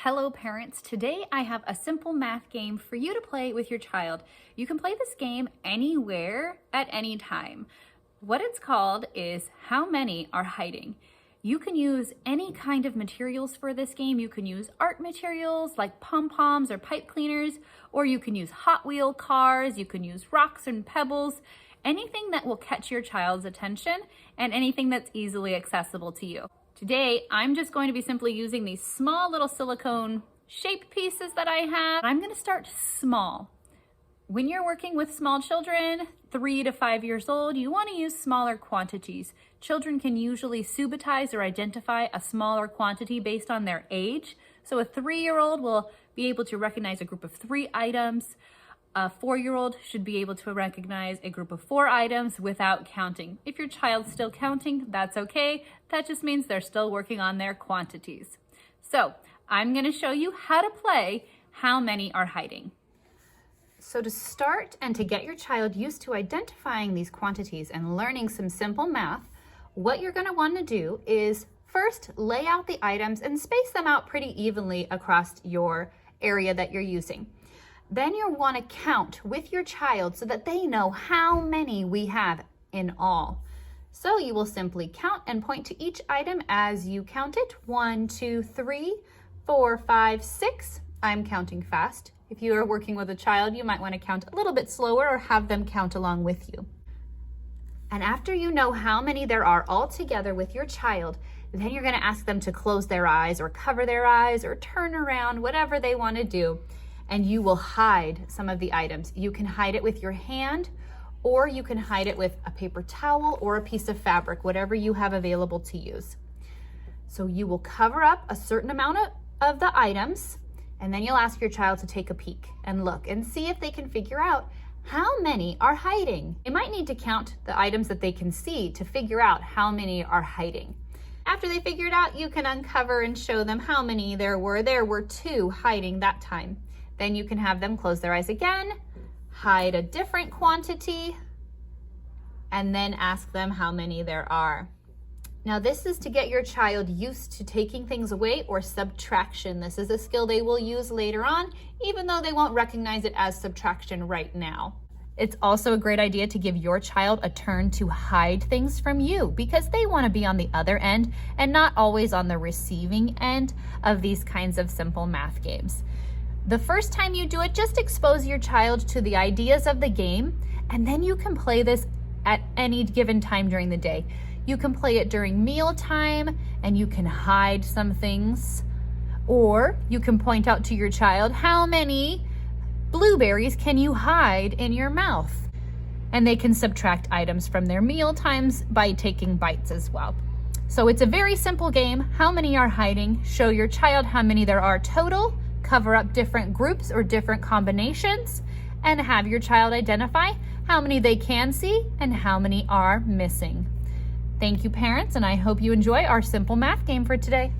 Hello parents, today I have a simple math game for you to play with your child. You can play this game anywhere at any time. What it's called is How Many Are Hiding? You can use any kind of materials for this game. You can use art materials like pom-poms or pipe cleaners, or you can use Hot Wheel cars, you can use rocks and pebbles, anything that will catch your child's attention and anything that's easily accessible to you. Today, I'm just going to be simply using these small little silicone shape pieces that I have. I'm going to start small. When you're working with small children, 3 to 5 years old, you want to use smaller quantities. Children can usually subbutize or identify a smaller quantity based on their age. So a 3-year-old will be able to recognize a group of 3 items. A 4-year-old should be able to recognize a group of 4 items without counting. If your child's still counting, that's okay. That just means they're still working on their quantities. So I'm going to show you how to play How Many Are Hiding. So to start and to get your child used to identifying these quantities and learning some simple math, what you're going to want to do is first lay out the items and space them out pretty evenly across your area that you're using. Then you'll want to count with your child so that they know how many we have in all. So you will simply count and point to each item as you count it. 1, 2, 3, 4, 5, 6. I'm counting fast. If you are working with a child, you might want to count a little bit slower or have them count along with you. And after you know how many there are all together with your child, then you're going to ask them to close their eyes or cover their eyes or turn around, whatever they want to do. And you will hide some of the items. You can hide it with your hand, or you can hide it with a paper towel or a piece of fabric, whatever you have available to use. So you will cover up a certain amount of the items, and then you'll ask your child to take a peek and look and see if they can figure out how many are hiding. They might need to count the items that they can see to figure out how many are hiding. After they figure it out, you can uncover and show them how many there were. There were 2 hiding that time. Then you can have them close their eyes again, hide a different quantity, and then ask them how many there are. Now this is to get your child used to taking things away or subtraction. This is a skill they will use later on, even though they won't recognize it as subtraction right now. It's also a great idea to give your child a turn to hide things from you because they want to be on the other end and not always on the receiving end of these kinds of simple math games. The first time you do it, just expose your child to the ideas of the game, and then you can play this at any given time during the day. You can play it during mealtime, and you can hide some things, or you can point out to your child how many blueberries can you hide in your mouth, and they can subtract items from their meal times by taking bites as well. So it's a very simple game. How many are hiding? Show your child how many there are total, cover up different groups or different combinations, and have your child identify how many they can see and how many are missing. Thank you, parents, and I hope you enjoy our simple math game for today.